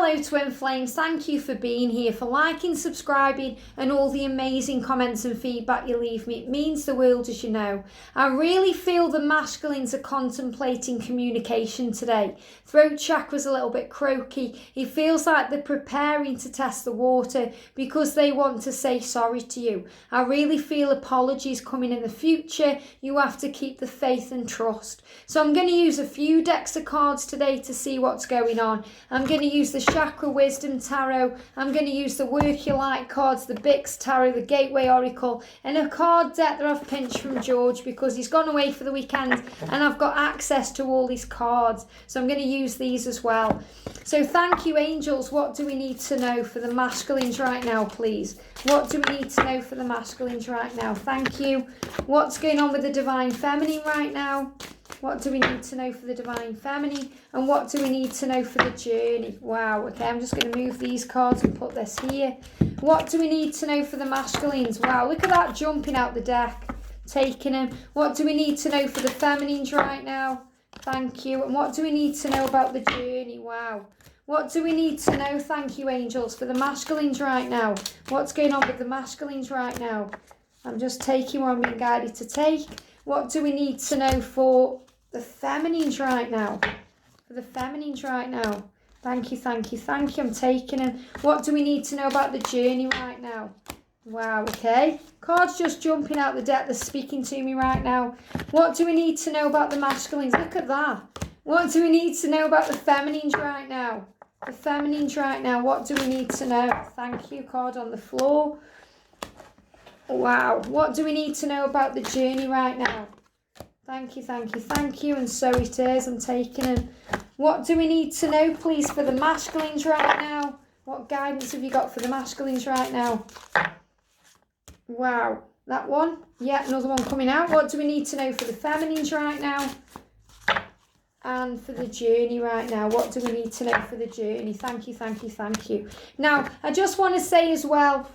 Hello Twin Flames, thank you for being here, for liking, subscribing and all the amazing comments and feedback you leave me. It means the world, as you know. I really feel the masculines are contemplating communication today. Throat chakra's a little bit croaky. It feels like they're preparing to test the water because they want to say sorry to you. I really feel apologies coming in the future. You have to keep the faith and trust. So I'm going to use a few decks of cards today to see what's going on. I'm going to use the Chakra Wisdom Tarot. I'm going to use the Work Your Light cards, the Bix Tarot, the Gateway Oracle, and a card deck that I've pinched from George because he's gone away for the weekend and I've got access to all these cards. So I'm going to use these as well. So thank you, angels. What do we need to know for the masculines right now, please? What do we need to know for the masculines right now? Thank you. What's going on with the Divine Feminine right now? What do we need to know for the Divine Feminine? And what do we need to know for the journey? Wow, okay, I'm just going to move these cards and put this here. What do we need to know for the masculines? Wow, look at that jumping out the deck, taking them. What do we need to know for the feminines right now? Thank you. And what do we need to know about the journey? Wow. What do we need to know, thank you, angels, for the masculines right now? What's going on with the masculines right now? I'm just taking what I'm being guided to take. What do we need to know for the feminines right now? For the feminines right now. Thank you, thank you, thank you. I'm taking them. What do we need to know about the journey right now? Wow, okay. Cards just jumping out the deck. They're speaking to me right now. What do we need to know about the masculines? Look at that. What do we need to know about the feminines right now? The feminines right now. What do we need to know? Thank you. Card on the floor. Wow. What do we need to know about the journey right now? Thank you, thank you, thank you. And so it is. I'm taking them. What do we need to know, please, for the masculines right now? What guidance have you got for the masculines right now? Wow. That one. Yeah, another one coming out. What do we need to know for the feminines right now? And for the journey right now, what do we need to know for the journey? Thank you, thank you, thank you. Now, I just want to say as well,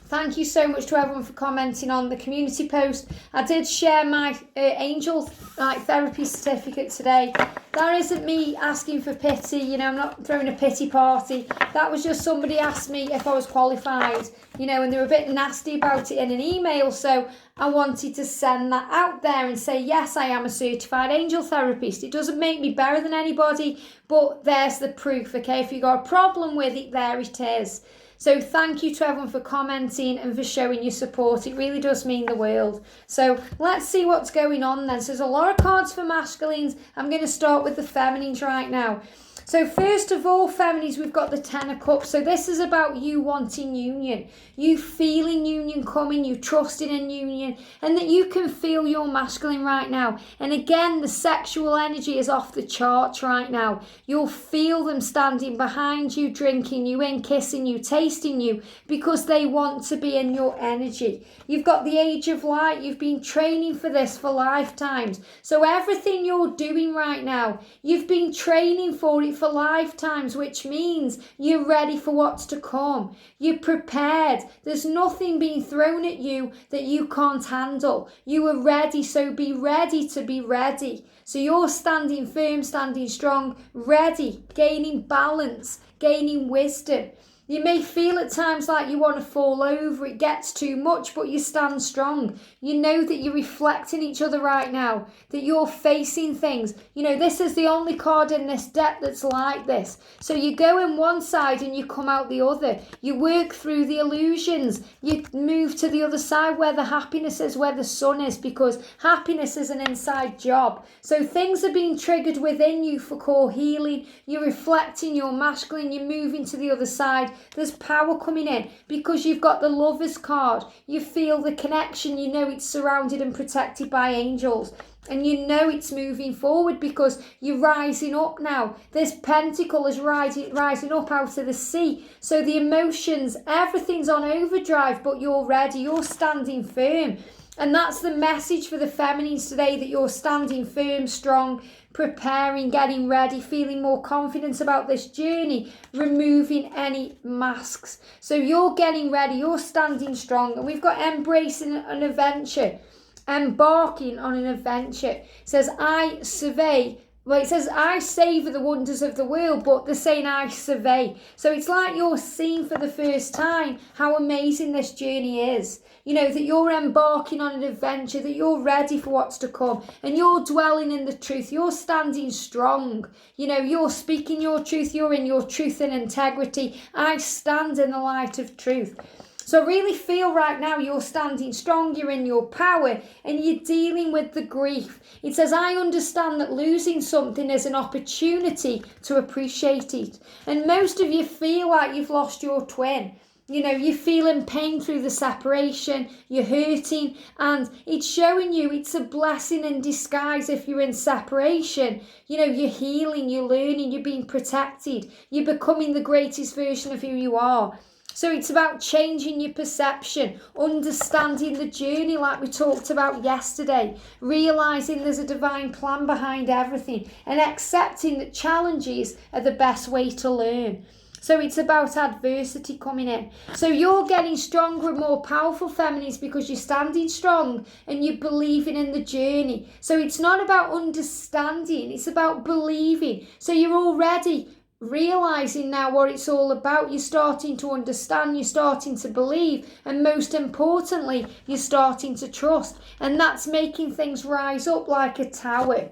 thank you so much to everyone for commenting on the community post. I did share my angel therapy certificate today. That isn't me asking for pity, you know, I'm not throwing a pity party. That was just somebody asked me if I was qualified, you know, and they were a bit nasty about it in an email. So I wanted to send that out there and say, yes, I am a certified angel therapist. It doesn't make me better than anybody, but there's the proof, okay? If you've got a problem with it, there it is. So thank you to everyone for commenting and for showing your support. It really does mean the world. So let's see what's going on then. So there's a lot of cards for masculines. I'm going to start with the feminines right now. So first of all, feminines, we've got the Ten of Cups. So this is about you wanting union, you feeling union coming, you trusting in union, and that you can feel your masculine right now. And again, the sexual energy is off the charts right now. You'll feel them standing behind you, drinking you in, kissing you, tasting you, because they want to be in your energy. You've got the Age of Light. You've been training for this for lifetimes. So everything you're doing right now, you've been training for it for lifetimes, which means you're ready for what's to come. You're prepared. There's nothing being thrown at you that you can't handle. You are ready, so be ready to be ready. So you're standing firm, standing strong, ready, gaining balance, gaining wisdom. You may feel at times like you want to fall over, it gets too much, but you stand strong. You know that you're reflecting each other right now, that you're facing things. You know, this is the only card in this deck that's like this. So you go in one side and you come out the other. You work through the illusions. You move to the other side where the happiness is, where the sun is, because happiness is an inside job. So things are being triggered within you for core healing. You're reflecting your masculine, you're moving to the other side. There's power coming in because you've got the Lovers card. You feel the connection. You know it's surrounded and protected by angels. And you know it's moving forward because you're rising up now. This pentacle is rising up out of the sea. So the emotions, everything's on overdrive, but you're ready. You're standing firm. And that's the message for the feminines today, that you're standing firm, strong, preparing, getting ready, feeling more confident about this journey, removing any masks. So you're getting ready, you're standing strong. And we've got embracing an adventure, embarking on an adventure. It says, I survey Well, it says, I savour the wonders of the world, but they're saying I survey. So it's like you're seeing for the first time how amazing this journey is. You know, that you're embarking on an adventure, that you're ready for what's to come, and you're dwelling in the truth. You're standing strong. You know, you're speaking your truth. You're in your truth and integrity. I stand in the light of truth. So I really feel right now you're standing strong, you're in your power, and you're dealing with the grief. It says, I understand that losing something is an opportunity to appreciate it. And most of you feel like you've lost your twin. You know, you're feeling pain through the separation, you're hurting, and it's showing you it's a blessing in disguise if you're in separation. You know, you're healing, you're learning, you're being protected, you're becoming the greatest version of who you are. So it's about changing your perception, understanding the journey like we talked about yesterday, realising there's a divine plan behind everything, and accepting that challenges are the best way to learn. So it's about adversity coming in. So you're getting stronger and more powerful, feminines, because you're standing strong and you're believing in the journey. So it's not about understanding, it's about believing. So you're already realising now what it's all about. You're starting to understand, you're starting to believe, and most importantly, you're starting to trust. And that's making things rise up like a tower.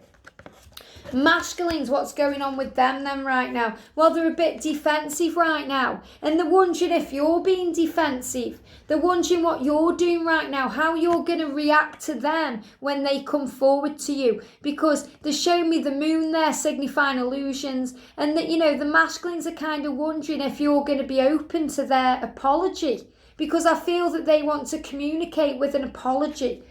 Masculines, what's going on with them then right now? Well, they're a bit defensive right now, and they're wondering if you're being defensive. They're wondering what you're doing right now, how you're going to react to them when they come forward to you, because they're showing me the moon there signifying illusions, and that, you know, the masculines are kind of wondering if you're going to be open to their apology, because I feel that they want to communicate with an apology.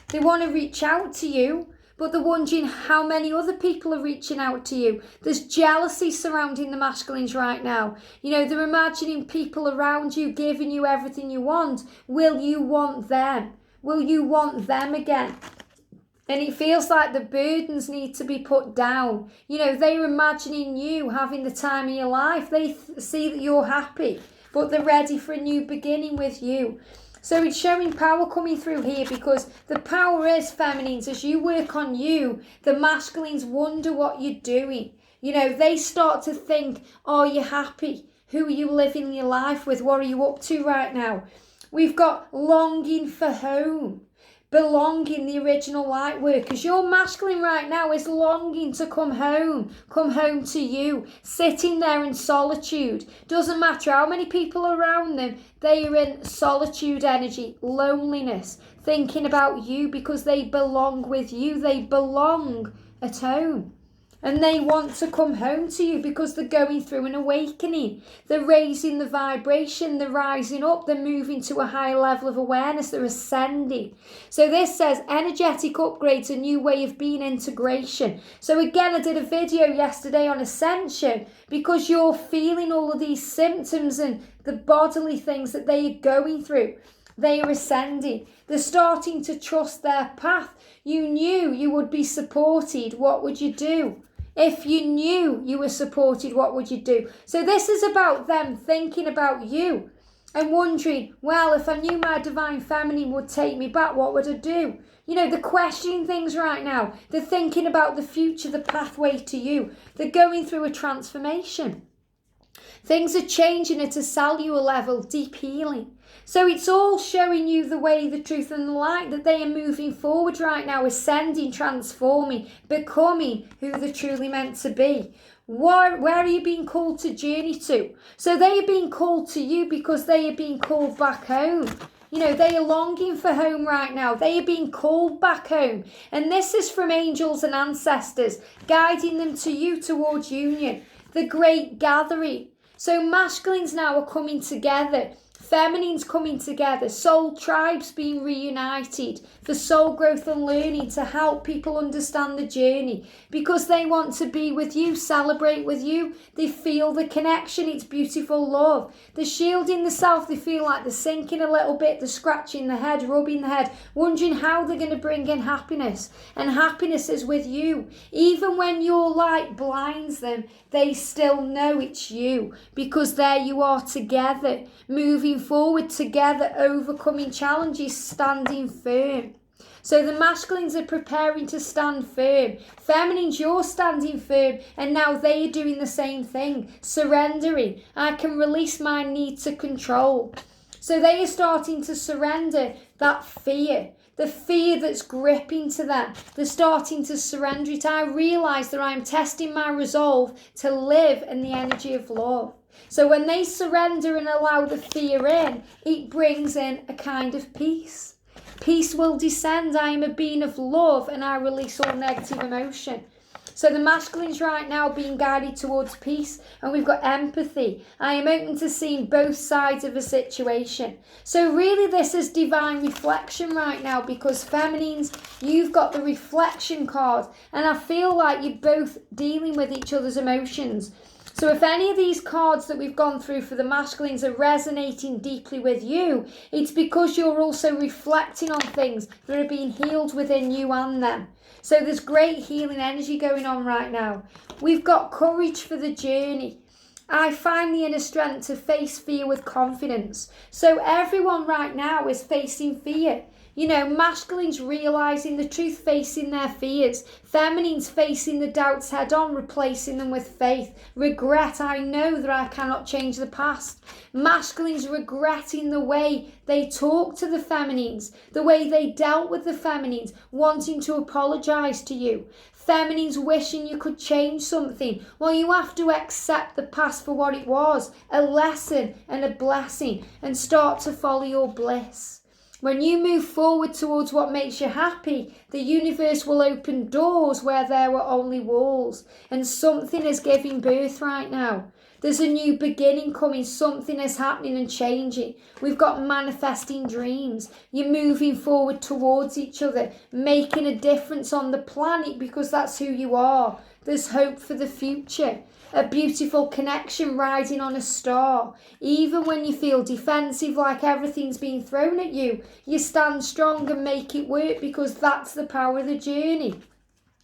They want to reach out to you, but they're wondering how many other people are reaching out to you. There's jealousy surrounding the masculines right now. You know, they're imagining people around you giving you everything you want. Will you want them? Will you want them again? And it feels like the burdens need to be put down. You know, they're imagining you having the time of your life. They see that you're happy, but they're ready for a new beginning with you. So it's showing power coming through here, because the power is, feminines, as you work on you, the masculines wonder what you're doing. You know, they start to think, are you happy? Who are you living your life with? What are you up to right now? We've got longing for home. Belonging, the original light workers. Your masculine right now is longing to come home to you, sitting there in solitude. Doesn't matter how many people are around them, they are in solitude energy, loneliness, thinking about you, because they belong with you, they belong at home. And they want to come home to you because they're going through an awakening. They're raising the vibration, they're rising up, they're moving to a higher level of awareness, they're ascending. So this says energetic upgrades, a new way of being, integration. So again, I did a video yesterday on ascension, because you're feeling all of these symptoms and the bodily things that they are going through. They are ascending. They're starting to trust their path. You knew you would be supported. What would you do? If you knew you were supported, what would you do? So this is about them thinking about you and wondering, well, if I knew my divine feminine would take me back, what would I do? You know, they're questioning things right now. They're thinking about the future, the pathway to you. They're going through a transformation. Things are changing at a cellular level, deep healing. So it's all showing you the way, the truth and the light, that they are moving forward right now, ascending, transforming, becoming who they're truly meant to be. Where are you being called to journey to? So they are being called to you because they are being called back home. You know, they are longing for home right now. They are being called back home. And this is from angels and ancestors, guiding them to you towards union, the great gathering. So masculines now are coming together. Feminines coming together, soul tribes being reunited for soul growth and learning, to help people understand the journey, because they want to be with you, celebrate with you. They feel the connection, it's beautiful love. They're shielding the self, they feel like they're sinking a little bit, they're scratching the head, rubbing the head, wondering how they're going to bring in happiness. And happiness is with you. Even when your light blinds them, they still know it's you, because there you are together, moving forward together, overcoming challenges, standing firm. So the masculines are preparing to stand firm. Feminines, you're standing firm, and now they are doing the same thing, surrendering. I can release my need to control. So they are starting to surrender that fear, the fear that's gripping to them. They're starting to surrender it. I realise that I'm testing my resolve to live in the energy of love. So when they surrender and allow the fear in, it brings in a kind of peace. Peace will descend. I am a being of love, and I release all negative emotion. So the masculines right now being guided towards peace, and we've got empathy. I am open to seeing both sides of a situation. So really this is divine reflection right now, because feminines, you've got the reflection card, and I feel like you're both dealing with each other's emotions. So if any of these cards that we've gone through for the masculines are resonating deeply with you, it's because you're also reflecting on things that are being healed within you and them. So there's great healing energy going on right now. We've got courage for the journey. I find the inner strength to face fear with confidence. So everyone right now is facing fear. You know, masculines realising the truth, facing their fears. Feminines facing the doubts head on, replacing them with faith. Regret, I know that I cannot change the past. Masculines regretting the way they talk to the feminines, the way they dealt with the feminines, wanting to apologise to you. Feminines wishing you could change something. Well, you have to accept the past for what it was, a lesson and a blessing, and start to follow your bliss. When you move forward towards what makes you happy, the universe will open doors where there were only walls. And something is giving birth right now. There's a new beginning coming. Something is happening and changing. We've got manifesting dreams. You're moving forward towards each other, making a difference on the planet because that's who you are. There's hope for the future. A beautiful connection riding on a star. Even when you feel defensive, like everything's being thrown at you, you stand strong and make it work, because that's the power of the journey.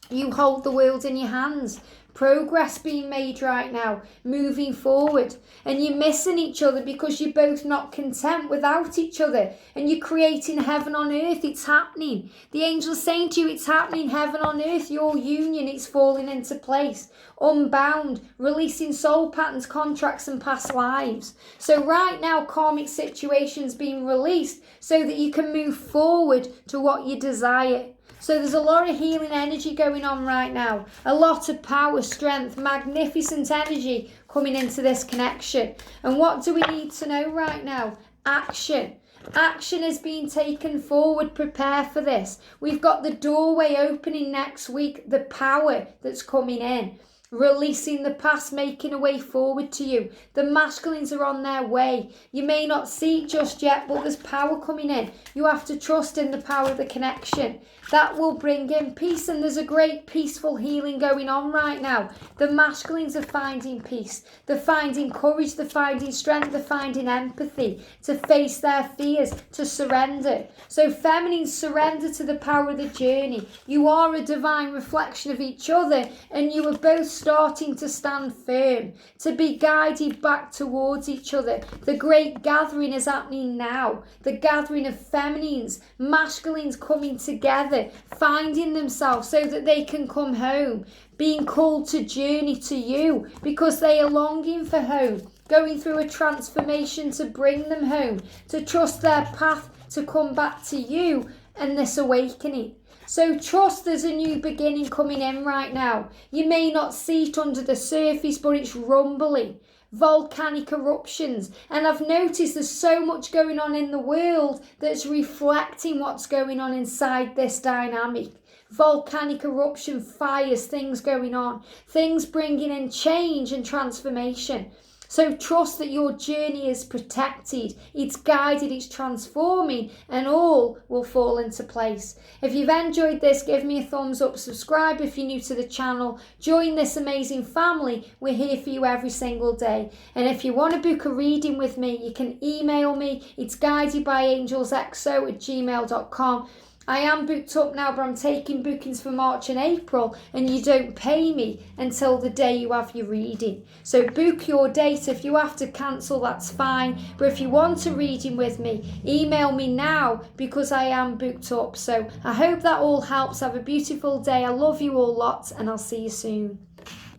You hold the world in your hands. Progress being made right now, moving forward, and you're missing each other because you're both not content without each other, and you're creating heaven on earth. It's happening. The angel's saying to you, it's happening, heaven on earth, your union, it's falling into place. Unbound, releasing soul patterns, contracts and past lives. So right now, karmic situations being released so that you can move forward to what you desire. So there's a lot of healing energy going on right now. A lot of power, strength, magnificent energy coming into this connection. And what do we need to know right now? Action. Action is being taken forward. Prepare for this. We've got the doorway opening next week. The power that's coming in. Releasing the past, making a way forward to you. The masculines are on their way. You may not see it just yet, but there's power coming in. You have to trust in the power of the connection. That will bring in peace, and there's a great peaceful healing going on right now. The masculines are finding peace. They're finding courage. They're finding strength. They're finding empathy to face their fears, to surrender. So feminines, surrender to the power of the journey. You are a divine reflection of each other, and you are both starting to stand firm, to be guided back towards each other. The great gathering is happening now. The gathering of feminines, masculines coming together, finding themselves so that they can come home, being called to journey to you because they are longing for home, going through a transformation to bring them home, to trust their path to come back to you and this awakening. So trust there's a new beginning coming in right now. You may not see it under the surface, but it's rumbling. Volcanic eruptions, and I've noticed there's so much going on in the world that's reflecting what's going on inside this dynamic. Volcanic eruption, fires, things going on, things bringing in change and transformation. So trust that your journey is protected, it's guided, it's transforming, and all will fall into place. If you've enjoyed this, give me a thumbs up, subscribe if you're new to the channel, join this amazing family. We're here for you every single day. And if you want to book a reading with me, you can email me. It's guidedbyangelsxo@gmail.com. I am booked up now, but I'm taking bookings for March and April, and you don't pay me until the day you have your reading. So book your date. If you have to cancel, that's fine. But if you want a reading with me, email me now, because I am booked up. So I hope that all helps. Have a beautiful day. I love you all lots, and I'll see you soon.